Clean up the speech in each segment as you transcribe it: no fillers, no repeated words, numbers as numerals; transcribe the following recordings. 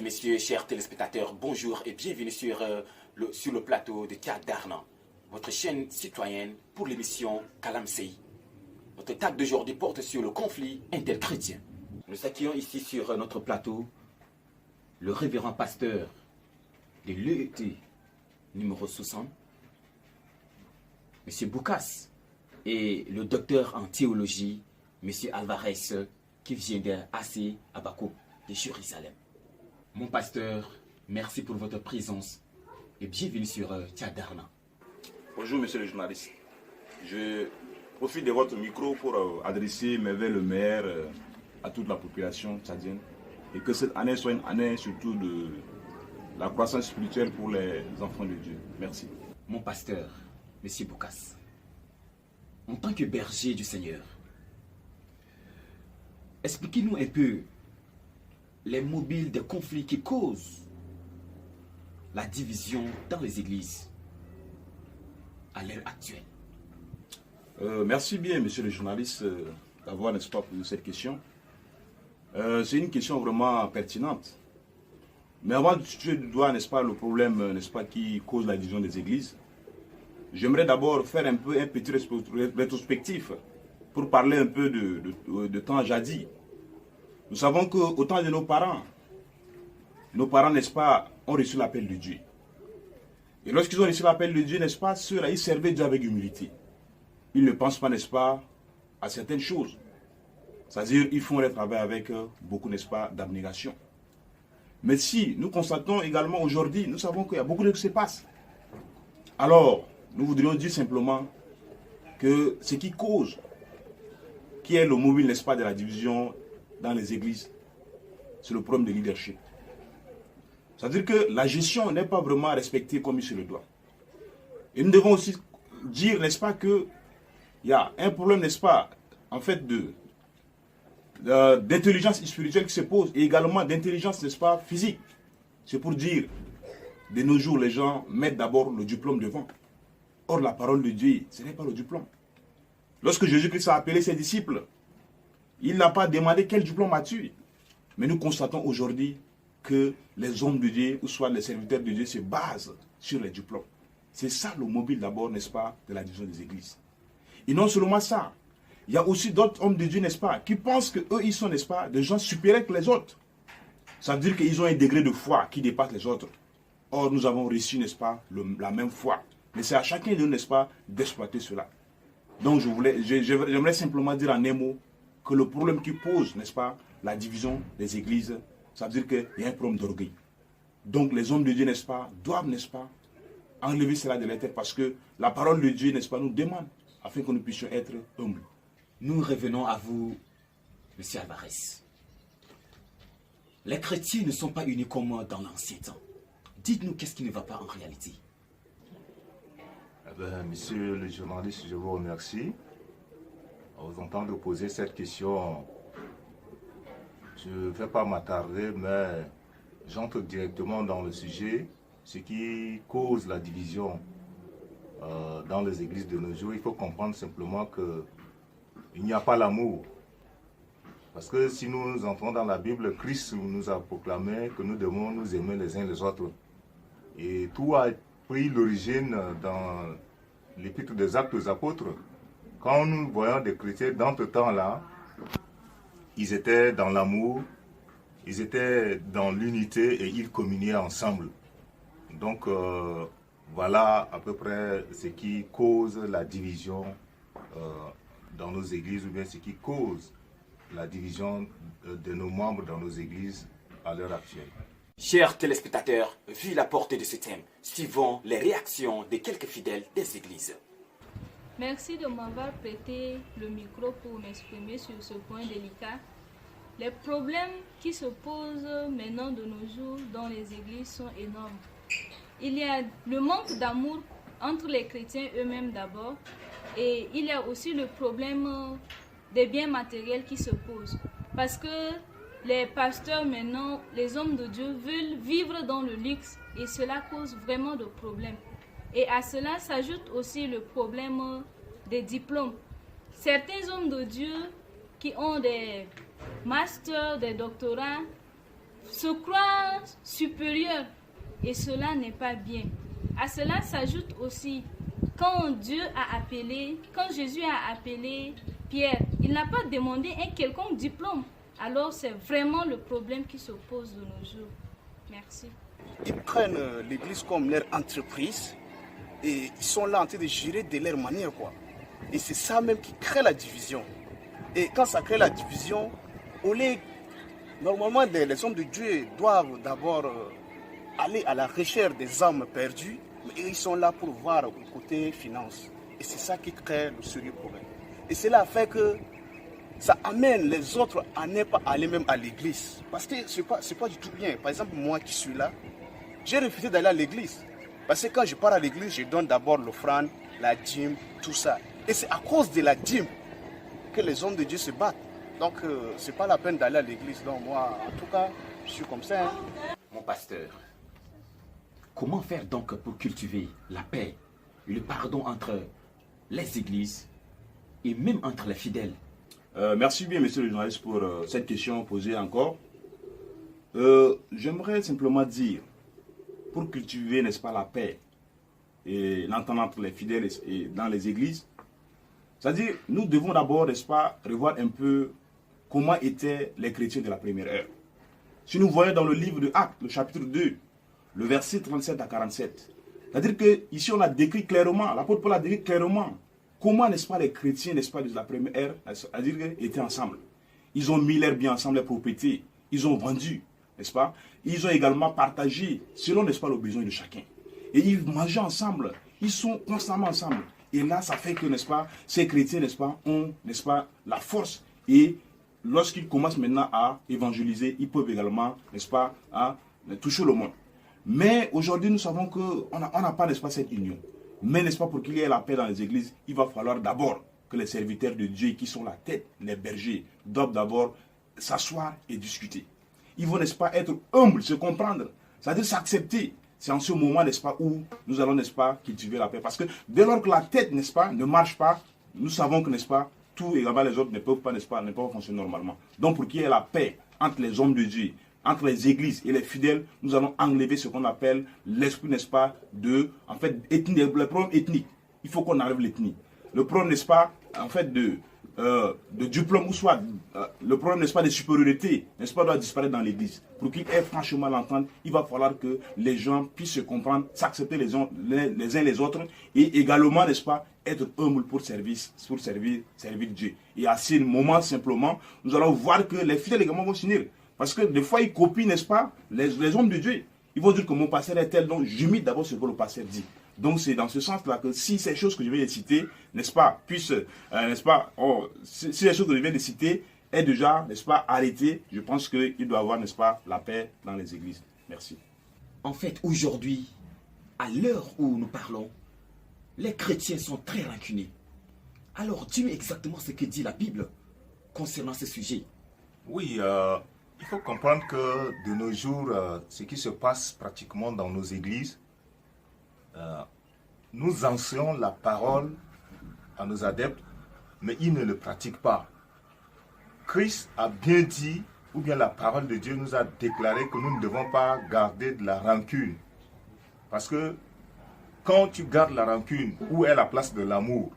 messieurs, chers téléspectateurs, bonjour et bienvenue sur le plateau de Théâtre d'Arnan, votre chaîne citoyenne pour l'émission Kalamsey. Notre table d'aujourd'hui porte sur le conflit interchrétien. Nous accueillons ici sur notre plateau le révérend pasteur de l'EET numéro 60, M. Boukas, et le docteur en théologie, M. Alvarez, qui vient d'Assé Abakou de Jérusalem. Mon pasteur, merci pour votre présence et bienvenue sur Théâtre d'Arnan. Bonjour monsieur le journaliste. Je profite de votre micro pour adresser mes vœux le meilleur à toute la population tchadienne et que cette année soit une année surtout de la croissance spirituelle pour les enfants de Dieu. Merci. Mon pasteur, M. Boukas, en tant que berger du Seigneur, expliquez-nous un peu les mobiles des conflits qui causent la division dans les églises à l'heure actuelle. Merci bien, monsieur le journaliste, d'avoir, n'est-ce pas, posé cette question. C'est une question vraiment pertinente. Mais avant de toucher du doigt, n'est-ce pas, le problème, n'est-ce pas, qui cause la division des églises, j'aimerais d'abord faire un petit rétrospectif pour parler un peu de temps jadis. Nous savons qu'au temps de nos parents, n'est-ce pas, ont reçu l'appel de Dieu. Et lorsqu'ils ont reçu l'appel de Dieu, n'est-ce pas, ceux-là, ils servaient Dieu avec humilité. Ils ne pensent pas, n'est-ce pas, à certaines choses. C'est-à-dire, ils font le travail avec beaucoup, n'est-ce pas, d'abnégation. Mais si nous constatons également aujourd'hui, nous savons qu'il y a beaucoup de choses qui se passent. Alors, nous voudrions dire simplement que ce qui cause, qui est le mobile, n'est-ce pas, de la division dans les églises, c'est le problème de leadership. C'est-à-dire que la gestion n'est pas vraiment respectée comme il se le doit. Et nous devons aussi dire, n'est-ce pas, qu'il y a un problème, n'est-ce pas, en fait, d'intelligence spirituelle qui se pose et également d'intelligence, n'est-ce pas, physique. C'est pour dire, de nos jours, les gens mettent d'abord le diplôme devant. Or, la parole de Dieu, ce n'est pas le diplôme. Lorsque Jésus-Christ a appelé ses disciples, il n'a pas demandé quel diplôme as-tu. Mais nous constatons aujourd'hui que les hommes de Dieu, ou soit les serviteurs de Dieu, se basent sur les diplômes. C'est ça le mobile d'abord, n'est-ce pas, de la division des églises. Et non seulement ça, il y a aussi d'autres hommes de Dieu, n'est-ce pas, qui pensent qu'eux, ils sont, n'est-ce pas, des gens supérieurs que les autres. Ça veut dire qu'ils ont un degré de foi qui dépasse les autres. Or, nous avons reçu, n'est-ce pas, la même foi. Mais c'est à chacun de nous, n'est-ce pas, d'exploiter cela. Donc, j'aimerais simplement dire en un mot que le problème qui pose, n'est-ce pas, la division des églises, ça veut dire qu'il y a un problème d'orgueil. Donc, les hommes de Dieu, n'est-ce pas, doivent, n'est-ce pas, enlever cela de la tête parce que la parole de Dieu, n'est-ce pas, nous demande afin que nous puissions être humbles. Nous revenons à vous, M. Alvarez. Les chrétiens ne sont pas unis comme dans l'ancien temps. Dites-nous qu'est-ce qui ne va pas en réalité. Eh bien, monsieur le journaliste, je vous remercie. En vous entendre poser cette question, je ne vais pas m'attarder, mais j'entre directement dans le sujet. Ce qui cause la division dans les églises de nos jours, il faut comprendre simplement qu'il n'y a pas l'amour. Parce que si nous entrons dans la Bible, Christ nous a proclamé que nous devons nous aimer les uns les autres. Et tout a pris l'origine dans l'épître des Actes aux Apôtres. Quand nous voyons des chrétiens dans ce temps-là, ils étaient dans l'amour, ils étaient dans l'unité et ils communiaient ensemble. Donc voilà à peu près ce qui cause la division dans nos églises, ou bien ce qui cause la division de nos membres dans nos églises à l'heure actuelle. Chers téléspectateurs, vu la portée de ce thème, suivons les réactions de quelques fidèles des églises. Merci de m'avoir prêté le micro pour m'exprimer sur ce point délicat. Les problèmes qui se posent maintenant de nos jours dans les églises sont énormes. Il y a le manque d'amour entre les chrétiens eux-mêmes d'abord, et il y a aussi le problème des biens matériels qui se posent. Parce que les pasteurs maintenant, les hommes de Dieu veulent vivre dans le luxe et cela cause vraiment de problèmes. Et à cela s'ajoute aussi le problème des diplômes. Certains hommes de Dieu qui ont des masters, des doctorats, se croire supérieur et cela n'est pas bien. À cela s'ajoute aussi quand Jésus a appelé Pierre, il n'a pas demandé un quelconque diplôme. Alors c'est vraiment le problème qui se pose de nos jours. Merci. Ils prennent l'église comme leur entreprise et ils sont là en train de gérer de leur manière, quoi. Et c'est ça même qui crée la division. Et quand ça crée la division, normalement les hommes de Dieu doivent d'abord aller à la recherche des âmes perdues, mais ils sont là pour voir le côté finance. Et c'est ça qui crée le sérieux problème. Et cela fait que ça amène les autres à ne pas aller même à l'église. Parce que ce n'est pas du tout bien. Par exemple, moi qui suis là, j'ai refusé d'aller à l'église. Parce que quand je pars à l'église, je donne d'abord l'offrande, la dîme, tout ça. Et c'est à cause de la dîme que les hommes de Dieu se battent. Donc, ce n'est pas la peine d'aller à l'église. Donc, moi, en tout cas, je suis comme ça. Hein. Mon pasteur, comment faire donc pour cultiver la paix et le pardon entre les églises et même entre les fidèles? Merci bien, monsieur le journaliste, pour cette question posée encore. J'aimerais simplement dire, pour cultiver, n'est-ce pas, la paix et l'entente entre les fidèles et dans les églises, c'est-à-dire, nous devons d'abord, n'est-ce pas, revoir un peu comment étaient les chrétiens de la première heure. Si nous voyons dans le livre de Actes, le chapitre 2, le verset 37 à 47, c'est-à-dire qu'ici on a décrit clairement, l'apôtre Paul a décrit clairement comment, n'est-ce pas, les chrétiens, n'est-ce pas, de la première ère, c'est-à-dire étaient ensemble. Ils ont mis leurs biens ensemble, les propriétés, ils ont vendu, n'est-ce pas. Ils ont également partagé selon, n'est-ce pas, le besoin de chacun. Et ils mangeaient ensemble, ils sont constamment ensemble. Et là, ça fait que, n'est-ce pas, ces chrétiens, n'est-ce pas, ont, n'est-ce pas, la force. Et lorsqu'ils commencent maintenant à évangéliser, ils peuvent également, n'est-ce pas, à toucher le monde. Mais aujourd'hui, nous savons qu'on n'a pas, n'est-ce pas, cette union. Mais, n'est-ce pas, pour qu'il y ait la paix dans les églises, il va falloir d'abord que les serviteurs de Dieu qui sont la tête, les bergers, doivent d'abord s'asseoir et discuter. Ils vont, n'est-ce pas, être humbles, se comprendre, c'est-à-dire s'accepter. C'est en ce moment, n'est-ce pas, où nous allons, n'est-ce pas, cultiver la paix. Parce que dès lors que la tête, n'est-ce pas, ne marche pas, nous savons que, n'est-ce pas, tout et les autres ne peuvent pas, n'est-ce pas, ne peuvent pas fonctionner normalement. Donc, pour qu'il y ait la paix entre les hommes de Dieu, entre les églises et les fidèles, nous allons enlever ce qu'on appelle l'esprit, n'est-ce pas, de, en fait, ethnie, le problème ethnique. Il faut qu'on enlève l'ethnie. Le problème, n'est-ce pas, en fait, de diplôme ou soit, le problème, n'est-ce pas, de supériorité, n'est-ce pas, doit disparaître dans l'église. Pour qu'il y ait franchement l'entente, il va falloir que les gens puissent se comprendre, s'accepter les uns les autres et également, n'est-ce pas, être humble pour servir Dieu. Et à ce moment, simplement, nous allons voir que les fidèles également vont s'unir. Parce que des fois, ils copient, n'est-ce pas, les hommes de Dieu. Ils vont dire que mon pasteur est tel, donc j'imite d'abord ce que le pasteur dit. Donc c'est dans ce sens-là que si ces choses que je viens de citer, n'est-ce pas, puissent, n'est-ce pas, si les choses que je viens de citer est déjà, n'est-ce pas, arrêtées, je pense qu'il doit y avoir, n'est-ce pas, la paix dans les églises. Merci. En fait, aujourd'hui, à l'heure où nous parlons, les chrétiens sont très rancuniers. Alors, dis-nous exactement ce que dit la Bible concernant ce sujet. Oui, il faut comprendre que de nos jours, ce qui se passe pratiquement dans nos églises, nous enseignons la parole à nos adeptes, mais ils ne le pratiquent pas. Christ a bien dit, ou bien la parole de Dieu nous a déclaré que nous ne devons pas garder de la rancune. Parce que quand tu gardes la rancune, où est la place de l'amour?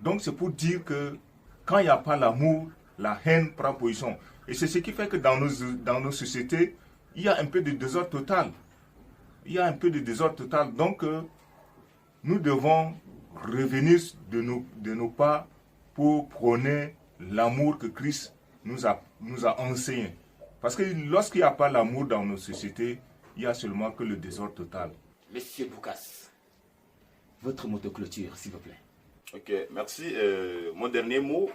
Donc c'est pour dire que quand il n'y a pas l'amour, la haine prend position. Et c'est ce qui fait que dans nos sociétés, il y a un peu de désordre total. Il y a un peu de désordre total. Donc, nous devons revenir de nos pas pour prôner l'amour que Christ nous a enseigné. Parce que lorsqu'il n'y a pas l'amour dans nos sociétés, il n'y a seulement que le désordre total. Monsieur Boukas, votre mot de clôture, s'il vous plaît. Ok, merci. Mon dernier mot,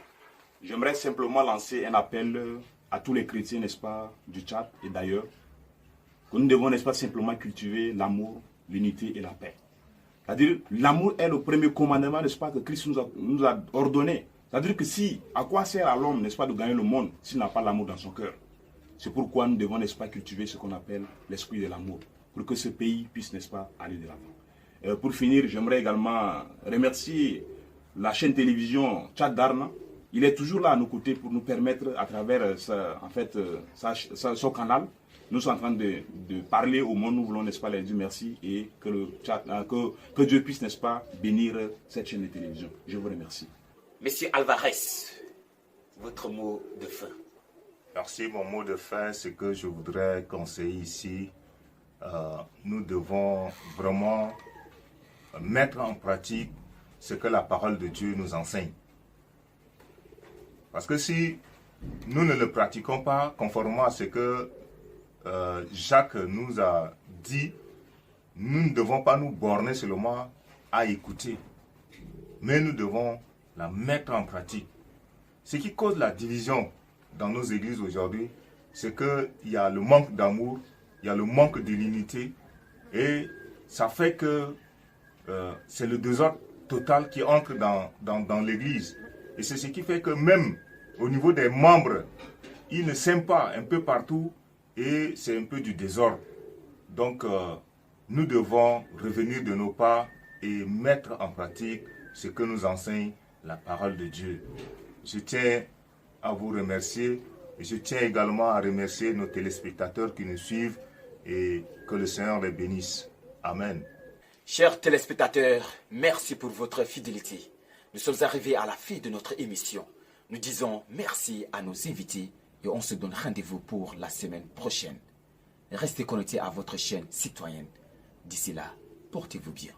j'aimerais simplement lancer un appel à tous les chrétiens, n'est-ce pas, du Tchad et d'ailleurs, que nous devons, n'est-ce pas, simplement cultiver l'amour, l'unité et la paix. C'est-à-dire, l'amour est le premier commandement, n'est-ce pas, que Christ nous a ordonné. C'est-à-dire que à quoi sert à l'homme, n'est-ce pas, de gagner le monde s'il n'a pas l'amour dans son cœur? C'est pourquoi nous devons, n'est-ce pas, cultiver ce qu'on appelle l'esprit de l'amour, pour que ce pays puisse, n'est-ce pas, aller de l'avant. Pour finir, j'aimerais également remercier la chaîne télévision Tchad Darna il est toujours là à nos côtés pour nous permettre, à travers son canal, nous sommes en train de parler au monde. Nous voulons, n'est-ce pas, lui dire merci et que Dieu puisse, n'est-ce pas, bénir cette chaîne de télévision. Je vous remercie. Monsieur Alvarez, votre mot de fin. Merci. Mon mot de fin, c'est que je voudrais conseiller ici, nous devons vraiment mettre en pratique ce que la parole de Dieu nous enseigne. Parce que si nous ne le pratiquons pas conformément à ce que Jacques nous a dit, nous ne devons pas nous borner seulement à écouter, mais nous devons la mettre en pratique. Ce qui cause la division dans nos églises aujourd'hui, c'est qu'il y a le manque d'amour, il y a le manque de l'unité, et ça fait que c'est le désordre total qui entre dans l'église. Et c'est ce qui fait que même au niveau des membres, ils ne s'aiment pas un peu partout et c'est un peu du désordre. Donc nous devons revenir de nos pas et mettre en pratique ce que nous enseigne la parole de Dieu. Je tiens à vous remercier et je tiens également à remercier nos téléspectateurs qui nous suivent et que le Seigneur les bénisse. Amen. Chers téléspectateurs, merci pour votre fidélité. Nous sommes arrivés à la fin de notre émission. Nous disons merci à nos invités et on se donne rendez-vous pour la semaine prochaine. Restez connectés à votre chaîne citoyenne. D'ici là, portez-vous bien.